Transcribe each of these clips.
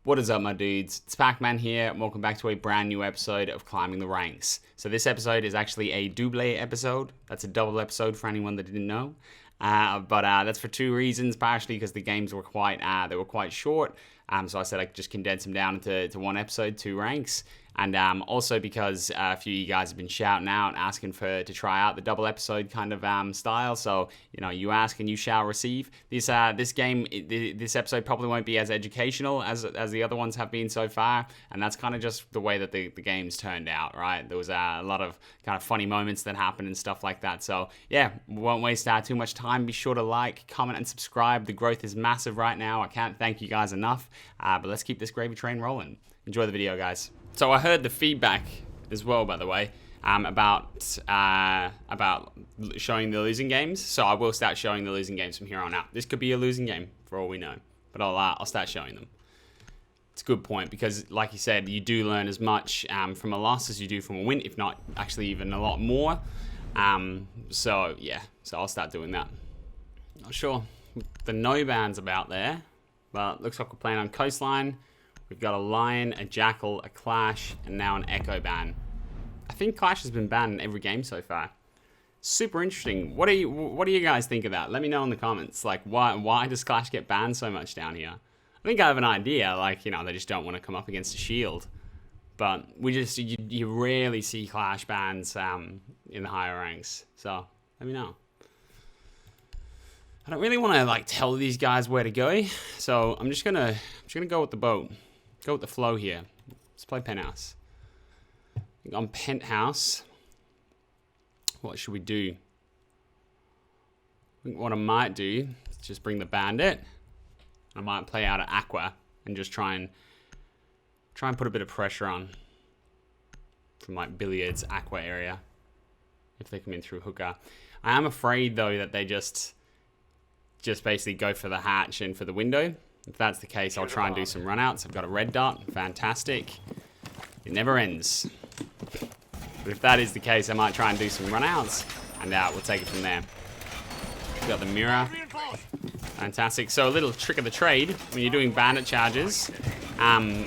What is up, my dudes? It's Pac-Man here, and welcome back to a brand new episode of Climbing the Ranks. So this episode is actually a double episode. That's a double episode for anyone that didn't know. But that's for two reasons, partially because the games were quite short. So I said I could just condense them down into one episode, two ranks. And also because a few of you guys have been shouting out, asking to try out the double episode kind of style. So, you know, you ask and you shall receive. This episode probably won't be as educational as the other ones have been so far. And that's kind of just the way that the games turned out, right? There was a lot of kind of funny moments that happened and stuff like that. So, yeah, won't waste too much time. Be sure to like, comment, and subscribe. The growth is massive right now. I can't thank you guys enough. But let's keep this gravy train rolling. Enjoy the video, guys. So I heard the feedback as well, by the way, about showing the losing games. So I will start showing the losing games from here on out. This could be a losing game for all we know, but I'll start showing them. It's a good point because, like you said, you do learn as much from a loss as you do from a win, if not actually even a lot more. So yeah, so I'll start doing that. Not sure the no bands about there, but looks like we're playing on Coastline. We've got a Lion, a Jackal, a Clash, and now an Echo ban. I think Clash has been banned in every game so far. Super interesting. What do you guys think of that? Let me know in the comments. Like, why does Clash get banned so much down here? I think I have an idea. Like, you know, they just don't want to come up against a shield. But you rarely see Clash bans in the higher ranks. So let me know. I don't really want to like tell these guys where to go, so I'm just gonna go with the boat. Go with the flow here. Let's play Penthouse. I think on Penthouse, what should we do? I think what I might do is just bring the Bandit. I might play out of Aqua and just try and put a bit of pressure on from like Billiards Aqua area if they come in through Hooker. I am afraid though that they just basically go for the hatch and for the window. If that's the case, I'll try and do some runouts. I've got a red dot. Fantastic. It never ends. But if that is the case, I might try and do some runouts, and we'll take it from there. We've got the mirror. Fantastic. So a little trick of the trade when you're doing bandit charges, to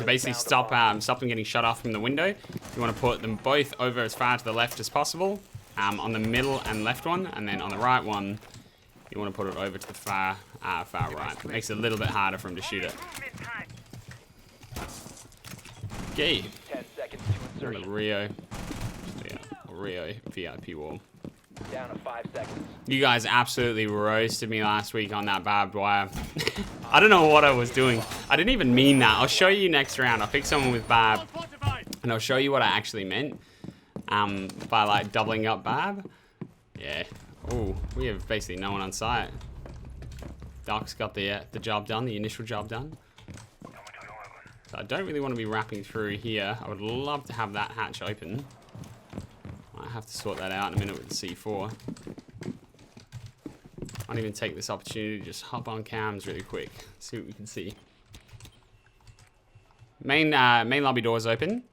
basically stop them getting shut off from the window, you want to put them both over as far to the left as possible, on the middle and left one, and then on the right one, you want to put it over to the far right. It makes it a little bit harder for him to shoot it. Okay. 10 seconds to The Rio VIP wall. down to 5 seconds. You guys absolutely roasted me last week on that barbed wire. I don't know what I was doing. I didn't even mean that. I'll show you next round. I'll pick someone with barb, and I'll show you what I actually meant by like doubling up barb. Yeah. Oh, we have basically no one on site. Doc's got the job done, the initial job done. So I don't really want to be wrapping through here. I would love to have that hatch open. Might have to sort that out in a minute with the C4. Might even take this opportunity to just hop on cams really quick. See what we can see. Main lobby doors open.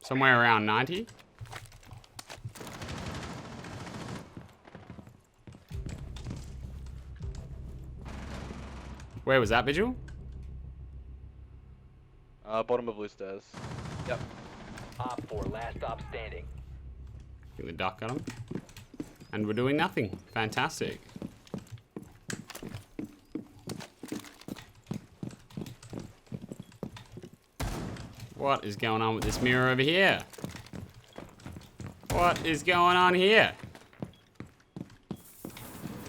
Somewhere around 90. Where was that, Vigil? Bottom of blue stairs. Yep. Op 4, last stop standing. I think the duck got him. And we're doing nothing. Fantastic. What is going on with this mirror over here? What is going on here?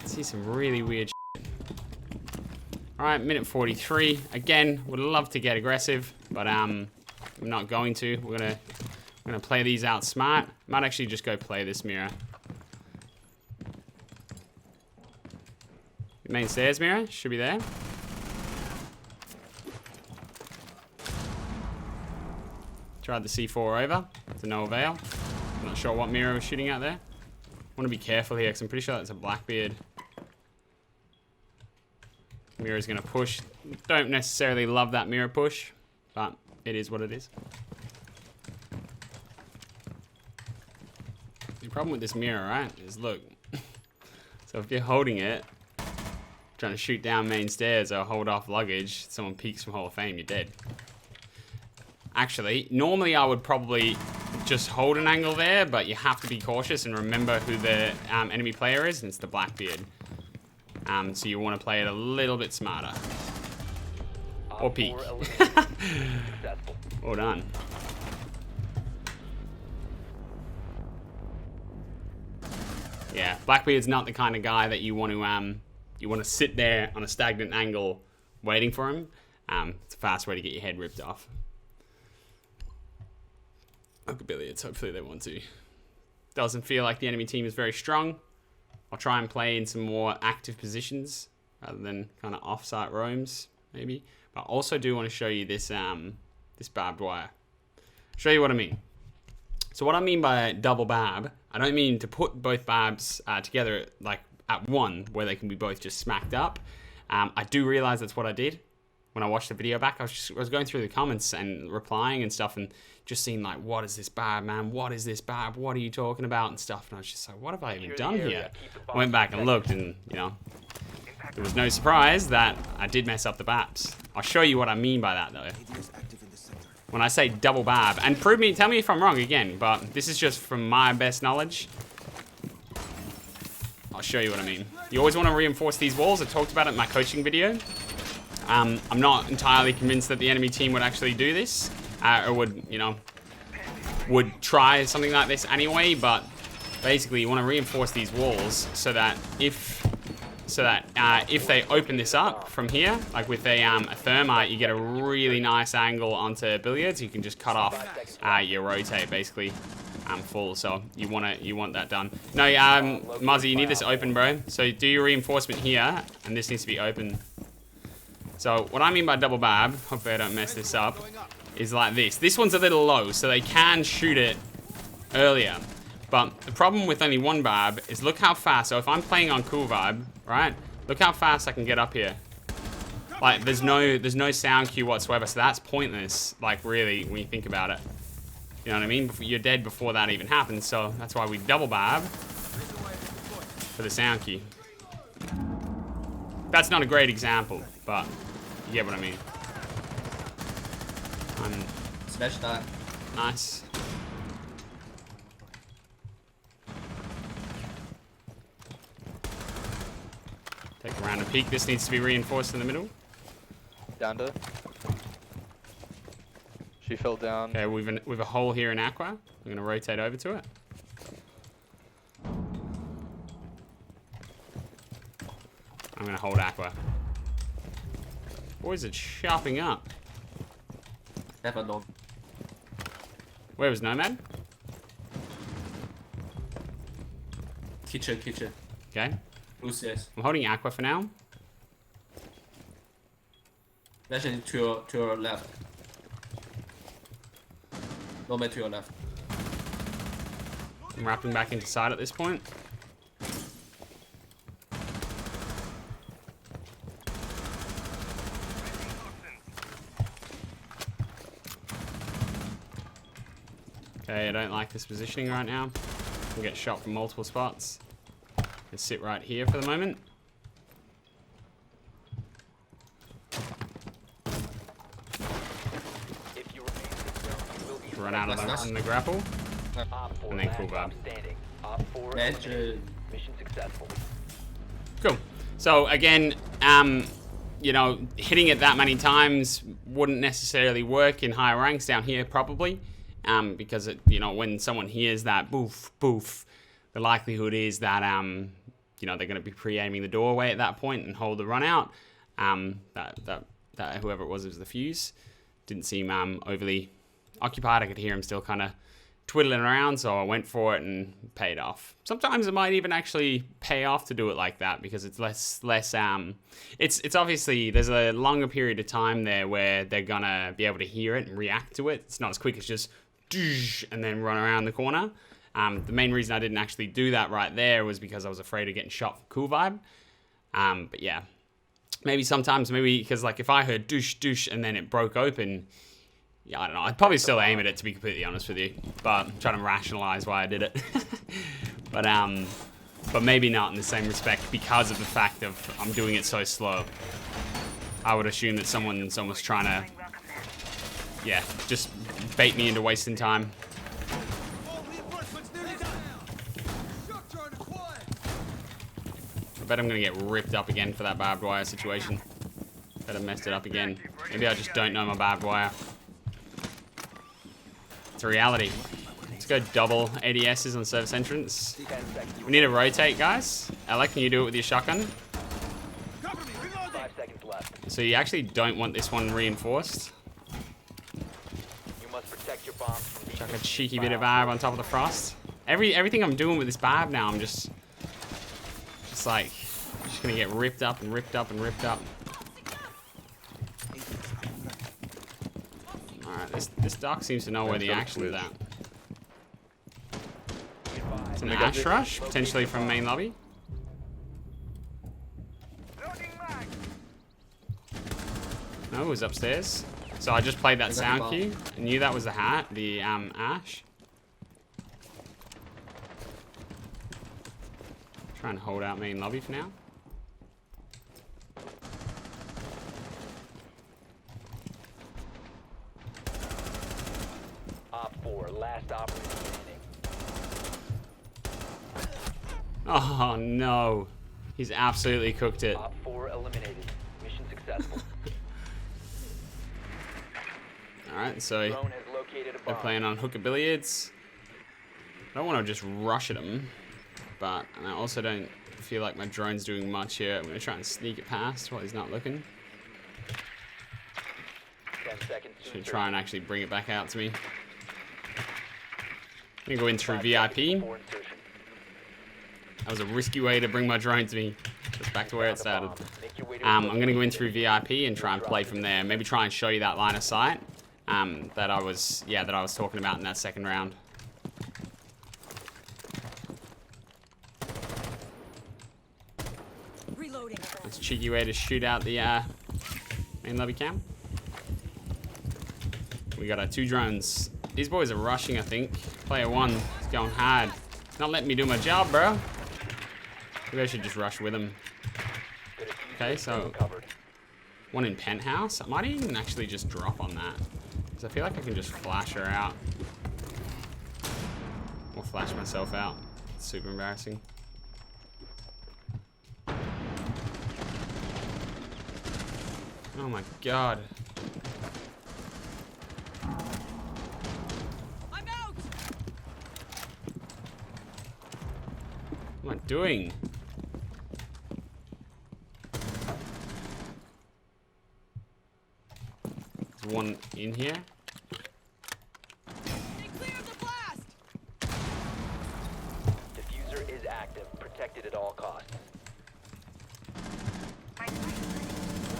I see some really weird shit. Alright, minute 43. Again, would love to get aggressive, but I'm not going to. We're gonna play these out smart. Might actually just go play this mirror. Main stairs mirror should be there. Tried the C4 over to no avail. Not sure what mirror was shooting at there. Want to be careful here because I'm pretty sure that's a Blackbeard. Mirror's gonna push. Don't necessarily love that mirror push, but it is what it is. The problem with this mirror, right, is look. So if you're holding it, trying to shoot down main stairs or hold off luggage. Someone peeks from Hall of Fame, you're dead. Actually, normally I would probably just hold an angle there, but you have to be cautious and remember who the enemy player is, and it's the Blackbeard. So you want to play it a little bit smarter. Or peek. Well done. Yeah, Blackbeard's not the kind of guy that you want to sit there on a stagnant angle waiting for him. It's a fast way to get your head ripped off. Okay, billiards. Hopefully they want to. Doesn't feel like the enemy team is very strong. I'll try and play in some more active positions rather than kind of off-site roams, maybe. But I also do want to show you this this barbed wire. Show you what I mean. So what I mean by double barb, I don't mean to put both barbs together like at one where they can be both just smacked up. I do realize that's what I did when I watched the video back. I was going through the comments and replying and stuff and just seeing like, what is this barb, man? What is this barb? What are you talking about and stuff? And I was just like, what have I even done here? I went back and looked and, you know, there was no surprise that I did mess up the barbs. I'll show you what I mean by that though. When I say double barb, and tell me if I'm wrong again, but this is just from my best knowledge. I'll show you what I mean. You always want to reinforce these walls. I talked about it in my coaching video. I'm not entirely convinced that the enemy team would actually do this, or would, you know, would try something like this anyway, but basically you want to reinforce these walls so that if they open this up from here, like with a thermite, you get a really nice angle onto billiards. You can just cut off your rotate basically full. So you want that done. No, Muzzy, you need this open, bro. So do your reinforcement here, and this needs to be open. So what I mean by double barb, hopefully I don't mess this up, is like this. This one's a little low, so they can shoot it earlier. But the problem with only one barb is look how fast. So if I'm playing on cool vibe, right? Look how fast I can get up here. Like there's no sound cue whatsoever, so that's pointless. Like really, when you think about it, you know what I mean? You're dead before that even happens. So that's why we double barb for the sound cue. That's not a great example, but you get what I mean. Smash that. Nice. Take a round of peek. This needs to be reinforced in the middle. Down to. She fell down. Okay, we've a hole here in Aqua. I'm gonna rotate over to it. I'm gonna hold Aqua. Boys, it's sharping up. Never know. Where was Nomad? Kitchen. Okay. Loose, yes. I'm holding Aqua for now. Legend to your left. Nomad to your left. I'm wrapping back into side at this point. Okay, I don't like this positioning right now. We'll get shot from multiple spots. Let's sit right here for the moment. Run out of the grapple. And then cool vibe. Mission successful. Cool. So again, you know, hitting it that many times wouldn't necessarily work in higher ranks down here probably. Because it, you know, when someone hears that boof, boof, the likelihood is that, you know, they're going to be pre-aiming the doorway at that point and hold the run out. That whoever it was the fuse. Didn't seem overly occupied. I could hear him still kind of twiddling around, so I went for it and paid off. Sometimes it might even actually pay off to do it like that because it's less it's obviously there's a longer period of time there where they're gonna be able to hear it and react to it. It's not as quick as just and then run around the corner. The main reason I didn't actually do that right there was because I was afraid of getting shot for cool vibe. But yeah, maybe because like if I heard douche douche and then it broke open, yeah, I don't know. I'd probably still aim at it, to be completely honest with you. But I'm trying to rationalize why I did it. But but maybe not in the same respect because of the fact of I'm doing it so slow. I would assume that someone's almost trying to, yeah, just bait me into wasting time. I bet I'm gonna get ripped up again for that barbed wire situation. Bet I messed it up again. Maybe I just don't know my barbed wire. It's a reality. Let's go double ADSs on service entrance. 10 seconds. We need to rotate, guys. Alec, can you do it with your shotgun? 5 seconds left. So you actually don't want this one reinforced. You must protect your bombs from being Chuck a cheeky bit of barb on top of the frost. Everything I'm doing with this barb now, I'm just like, just gonna get ripped up and ripped up and ripped up. Alright, this duck seems to know where the action is at. It's an ash rush, potentially from main lobby. No, it was upstairs. So I just played that sound cue. I knew that was the ash. Try and hold out main lobby for now. Op 4, last operator standing. Oh no. He's absolutely cooked it. Op 4 eliminated. Mission successful. Alright, so Drone has located a they're bomb. playing on hooker billiards. I don't want to just rush at him, but I also don't feel like my drone's doing much here. I'm going to try and sneak it past while he's not looking. 10 seconds to Should try and actually bring it back out to me. I'm going to go in through VIP. for insertion. That was a risky way to bring my drone to me. Just back to where it started. Make your way to I'm going to go in through VIP and try and play from there. Maybe try and show you that line of sight that I was talking about in that second round. Reloading. It's a cheeky way to shoot out the main lobby cam. We got our 2 drones. These boys are rushing, I think. Player 1 is going hard. It's not letting me do my job, bro. Maybe I should just rush with him. Okay, so one in penthouse. I might even actually just drop on that, because I feel like I can just flash her out. Or flash myself out. It's super embarrassing. Oh my god. I'm out. What am I doing? There's one in here. They cleared the blast. Diffuser is active, protected at all costs. One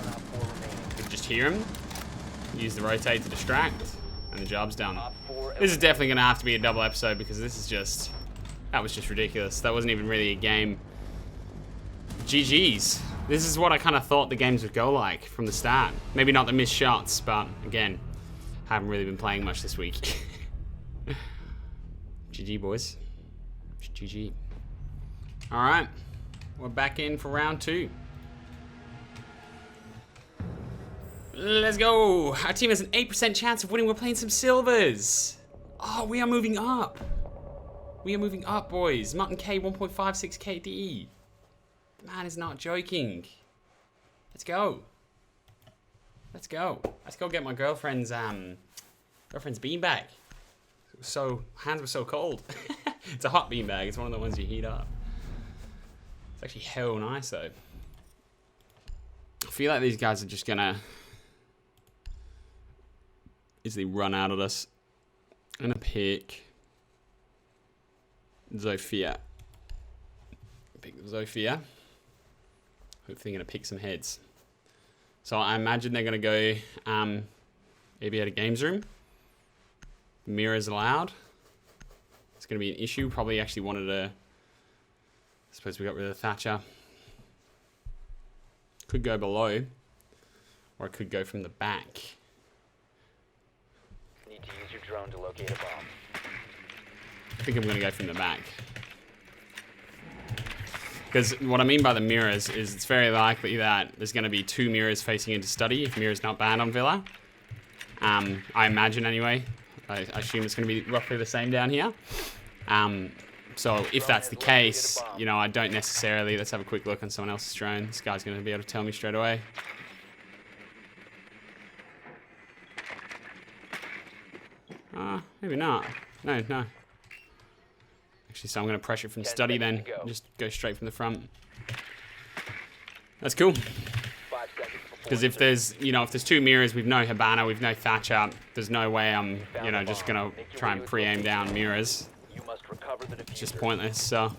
Op 4 remaining. Could just hear him. Use the rotate to distract, and the job's done. Op 4 This is definitely gonna have to be a double episode because this is just, that was just ridiculous. That wasn't even really a game. GG's. This is what I kind of thought the games would go like from the start. Maybe not the missed shots, but again, haven't really been playing much this week. GG, boys. GG. All right, we're back in for round 2. Let's go. Our team has an 8% chance of winning. We're playing some silvers. Oh, we are moving up. We are moving up, boys. Mutton K 1.56 KD. The man is not joking. Let's go. Let's go. Let's go get my girlfriend's beanbag. So hands were so cold. It's a hot beanbag. It's one of the ones you heat up. It's actually hell nice though. I feel like these guys are just gonna easily run out of this. I'm gonna pick Zofia. Pick Zofia. Hopefully gonna pick some heads. So I imagine they're gonna go maybe at a games room. Mirrors allowed. It's gonna be an issue. Probably actually wanted to, I suppose we got rid of Thatcher. Could go below, or it could go from the back. Need to use your drone to locate a bomb. I think I'm gonna go from the back. Because what I mean by the mirrors is it's very likely that there's going to be 2 mirrors facing into study if mirror's not banned on Villa. I imagine anyway. I assume it's going to be roughly the same down here. So if that's the case, you know, I don't necessarily... Let's have a quick look on someone else's drone. This guy's going to be able to tell me straight away. Maybe not. No. Actually, so I'm going to pressure from study then. Just go straight from the front. That's cool. 5 seconds before Because if there's, you know, if there's 2 mirrors, we've no Habana, we've no Thatcher, there's no way I'm, you know, just going to try and pre-aim down mirrors. you must recover the It's just diffuser. pointless, so...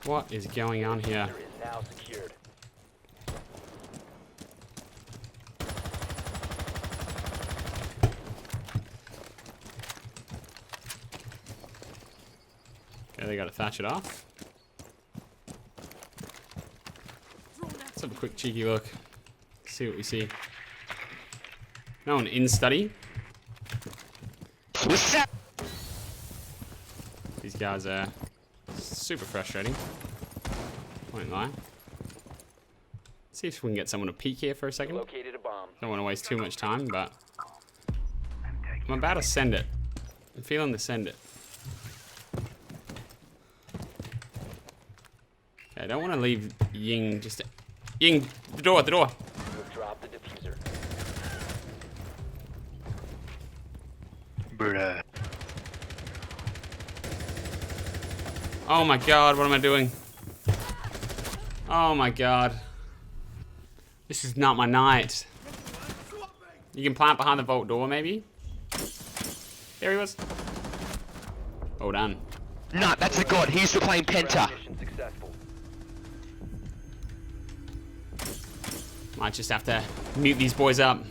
What is going on here? Diffuser is now secured. Okay, they got to thatch it off. Let's have a quick cheeky look. See what we see. No one in study. These guys are super frustrating. Won't lie. See if we can get someone to peek here for a second. Located a bomb. Don't want to waste too much time, but I'm about to send it. I'm feeling the send it. Okay, I don't want to leave Ying just... Ying, the door. You have dropped the diffuser. Bruh. Oh my god, what am I doing? Oh my god. This is not my night. You can plant behind the vault door, maybe? There he was. Well done. Nah, that's a god. He's still playing Penta. Mission successful. Might just have to mute these boys up.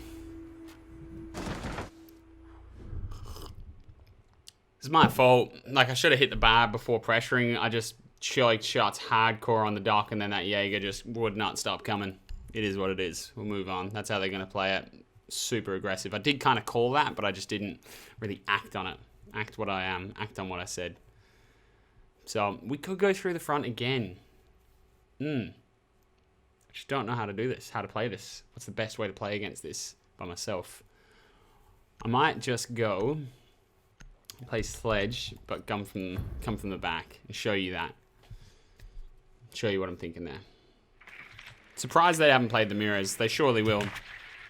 It's my fault. Like, I should have hit the bar before pressuring. I just choked shots hardcore on the dock, and then that Jaeger just would not stop coming. It is what it is. We'll move on. That's how they're going to play it. Super aggressive. I did kind of call that, but I just didn't really act on it. Act what I am. Act on what I said. So, we could go through the front again. I just don't know how to do this. How to play this. What's the best way to play against this by myself? I might just go... play Sledge, but come from the back and show you that. Show you what I'm thinking there. Surprised they haven't played the mirrors. They surely will,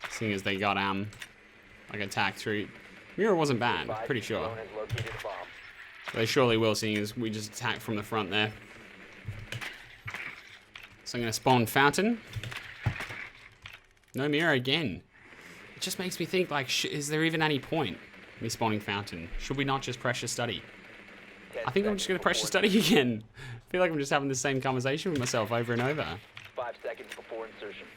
seeing as they got like attacked through. Mirror wasn't bad, pretty sure. Drone has located a bomb. They surely will, seeing as we just attacked from the front there. So I'm gonna spawn Fountain. No mirror again. It just makes me think, like, is there even any point? Me spawning Fountain. Should we not just pressure study? I think I'm just going to pressure study again. I feel like I'm just having the same conversation with myself over and over. 5 seconds before insertion.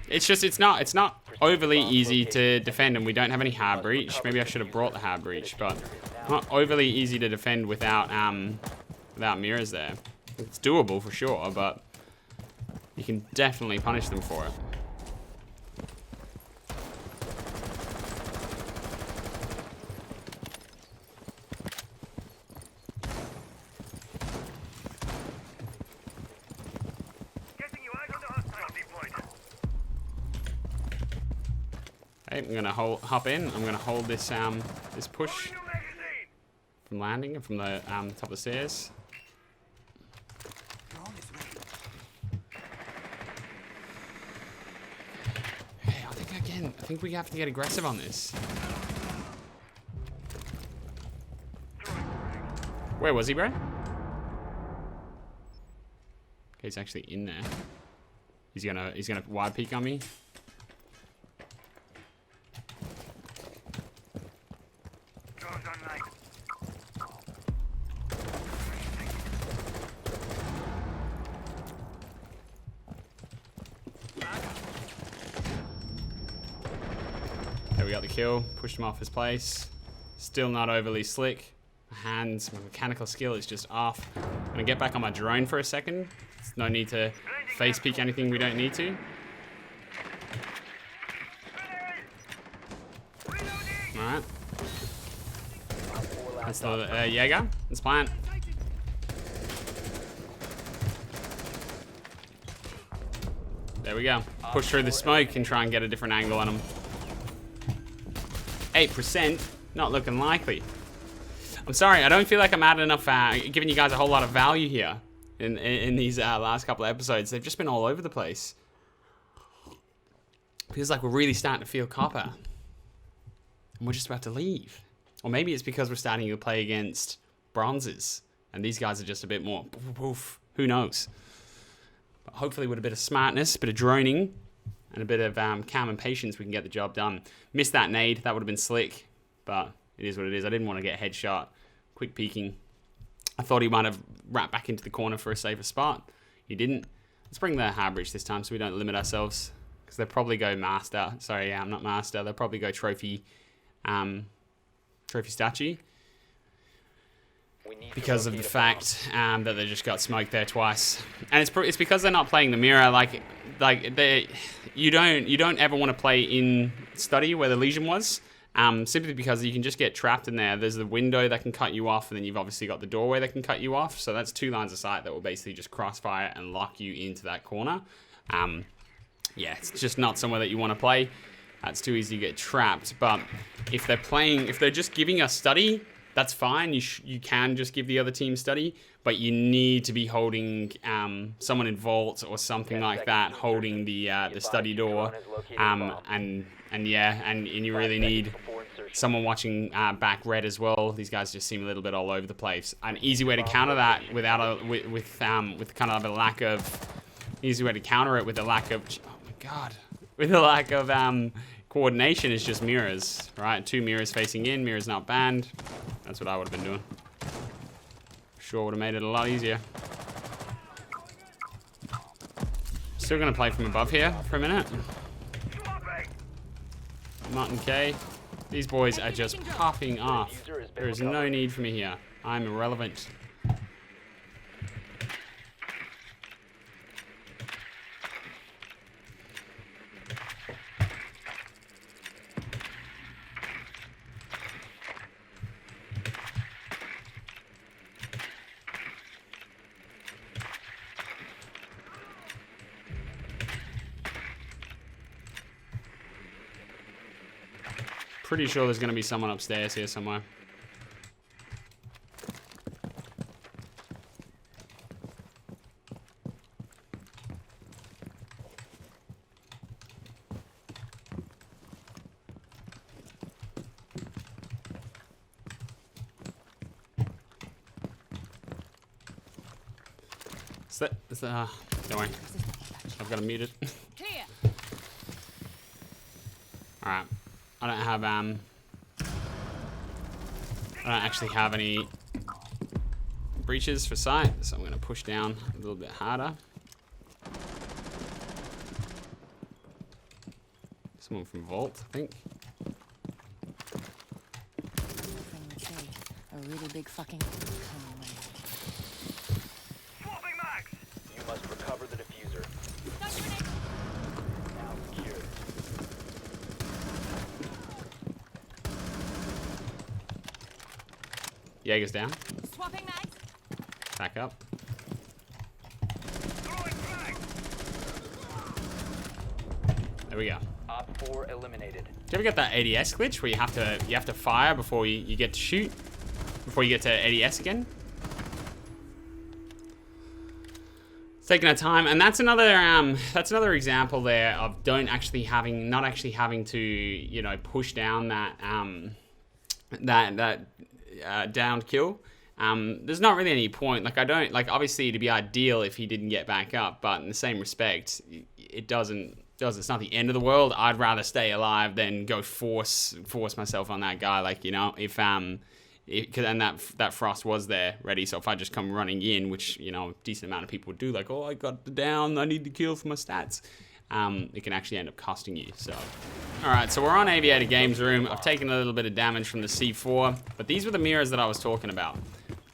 It's just, it's not overly easy to defend, and we don't have any hard breach. Maybe I should have brought the hard breach, but not overly easy to defend without mirrors there. It's doable for sure, but you can definitely punish them for it. Okay, I'm gonna hop in. I'm gonna hold this this push from landing and from the top of the stairs. Okay, I think we have to get aggressive on this. Where was he, bro? Okay, he's actually in there. He's gonna wide peek on me. There we got the kill. Pushed him off his place. Still not overly slick. My mechanical skill is just off. I'm gonna get back on my drone for a second. There's no need to face peek anything we don't need to. Alright. That's the Jaeger. Let's plant. There we go. Push through the smoke and try and get a different angle on them. 8%, not looking likely. I'm sorry, I don't feel like I'm adding enough, giving you guys a whole lot of value here in these last couple of episodes. They've just been all over the place. Feels like we're really starting to feel copper. And we're just about to leave. Or maybe it's because we're starting to play against bronzes. And these guys are just a bit more poof. Who knows? But hopefully with a bit of smartness, a bit of droning, and a bit of calm and patience, we can get the job done. Missed that nade. That would have been slick. But it is what it is. I didn't want to get headshot. Quick peeking. I thought he might have wrapped back into the corner for a safer spot. He didn't. Let's bring the hard bridge this time so we don't limit ourselves. Because they'll probably go master. Sorry, yeah, I'm not master. They'll probably go trophy statue. Because of the fact that they just got smoked there twice. And it's because they're not playing the mirror. You don't ever want to play in study where the Legion was. Simply because you can just get trapped in there. There's the window that can cut you off, and then you've obviously got the doorway that can cut you off. So that's 2 lines of sight that will basically just crossfire and lock you into that corner. Yeah, it's just not somewhere that you want to play. It's too easy to get trapped. But if they're just giving us study, that's fine. You can just give the other team study, but you need to be holding someone in vault or something like that, holding the study door, and you really need someone watching back red as well. These guys just seem a little bit all over the place. An easy way to counter that with kind of a lack of easy way to counter it with a lack of coordination is just mirrors, right? 2 mirrors facing in, mirrors not banned. That's what I would have been doing. Sure would have made it a lot easier. Still gonna play from above here for a minute. Martin K. These boys are just popping off. There is no need for me here. I'm irrelevant. Pretty sure there's going to be someone upstairs here somewhere. Don't worry. I've got it muted. Clear. Alright. I don't actually have any breaches for sight, so I'm going to push down a little bit harder. Someone from Vault, I think. A really big fucking. Swapping max. You must recover the diffuser. Now secured. Jaeger's down. Swapping mags. Back up. There we go. Op 4 eliminated. Do you ever get that ADS glitch where you have to fire before you get to shoot? Before you get to ADS again? It's taking our time, and that's another example there of not actually having to, you know, push down that downed kill. There's not really any point. Obviously it'd be ideal if he didn't get back up, but in the same respect, it's not the end of the world. I'd rather stay alive than go force myself on that guy. And that frost was there ready. So if I just come running in, which, you know, a decent amount of people would do, like, oh, I got the down, I need the kill for my stats. It can actually end up costing you. So, all right, so we're on Aviator Games Room. I've taken a little bit of damage from the C4, but these were the mirrors that I was talking about.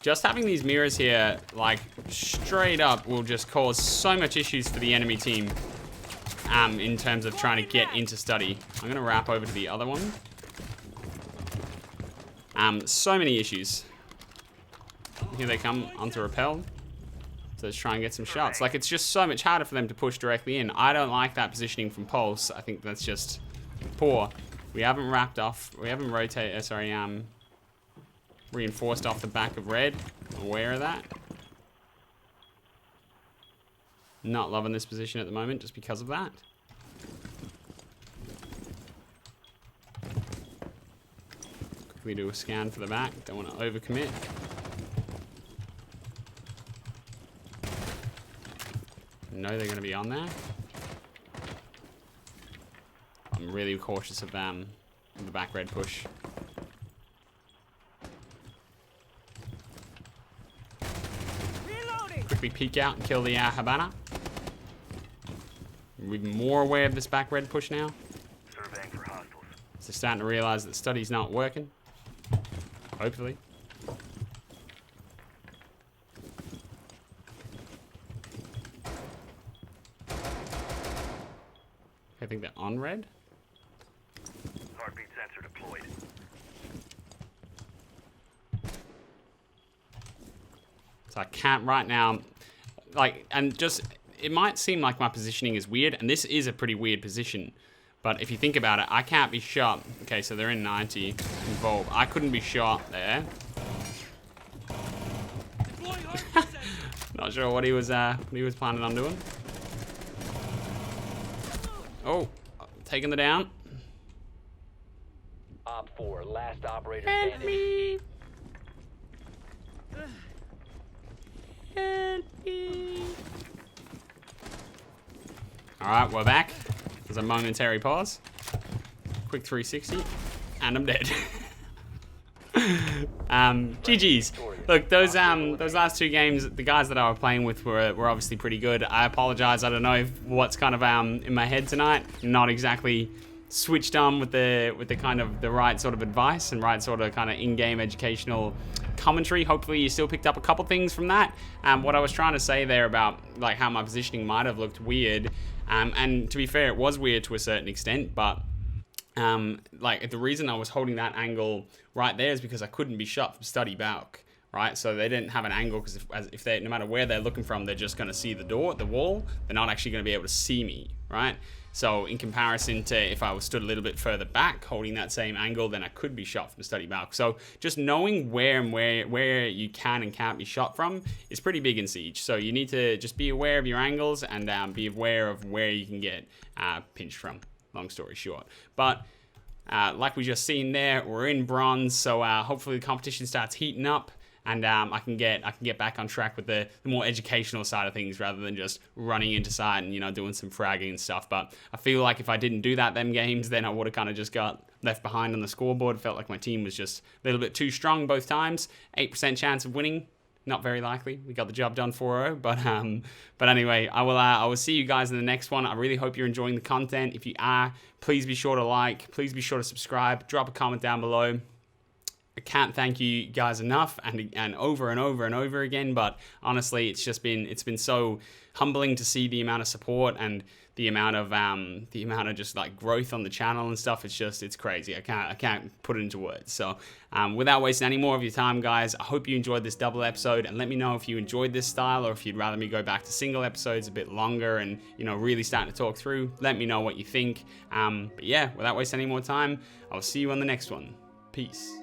Just having these mirrors here, like, straight up will just cause so much issues for the enemy team in terms of trying to get into study. I'm gonna wrap over to the other one. So many issues. Here they come onto rappel. So let's try and get some shots. Like, it's just so much harder for them to push directly in. I don't like that positioning from Pulse. I think that's just poor. We haven't wrapped off. We haven't reinforced off the back of red. Aware of that. Not loving this position at the moment just because of that. Quickly do a scan for the back. Don't want to overcommit. Know they're going to be on there. I'm really cautious of the back red push. Quickly peek out and kill the Habana. We're even more aware of this back red push now. Surveying for hostiles. So starting to realize that study's not working. Hopefully. I think they're on red. Heartbeat sensor deployed. So I can't right now, like, and just, it might seem like my positioning is weird, and this is a pretty weird position, but if you think about it, I can't be shot. Okay, so they're in 90, involved. I couldn't be shot there. Not sure what he was planning on doing. Oh, taking the down. Op 4, last operator Help standing. me. Help me. All right, we're back. There's a momentary pause. Quick 360, and I'm dead. GG's. Look, those last two games, the guys that I was playing with were obviously pretty good. I apologize. I don't know what's kind of in my head tonight. Not exactly switched on with the kind of the right sort of advice and right sort of kind of in-game educational commentary. Hopefully you still picked up a couple things from that. What I was trying to say there about like how my positioning might have looked weird, and to be fair, it was weird to a certain extent, but like the reason I was holding that angle right there is because I couldn't be shot from study back, right? So they didn't have an angle because if they, no matter where they're looking from, they're just going to see the wall. They're not actually going to be able to see me, right? So in comparison to if I was stood a little bit further back, holding that same angle, then I could be shot from study back. So just knowing where you can and can't be shot from is pretty big in Siege. So you need to just be aware of your angles and be aware of where you can get pinched from. Long story short, but like we just seen there, we're in bronze, so hopefully the competition starts heating up, and I can get back on track with the more educational side of things rather than just running into site and doing some fragging and stuff. But I feel like if I didn't do that them games, then I would have kind of just got left behind on the scoreboard. Felt like my team was just a little bit too strong both times. 8% chance of winning. Not very likely. We got the job done 4-0, but anyway, I will see you guys in the next one. I really hope you're enjoying the content. If you are, please be sure to like, please be sure to subscribe, drop a comment down below. I can't thank you guys enough and over and over and over again, but honestly, it's been so humbling to see the amount of support and the amount of just like growth on the channel and stuff. It's crazy. I can't put it into words. So without wasting any more of your time, guys, I hope you enjoyed this double episode, and let me know if you enjoyed this style or if you'd rather me go back to single episodes a bit longer and really starting to talk through. Let me know what you think. But yeah, without wasting any more time, I'll see you on the next one. Peace.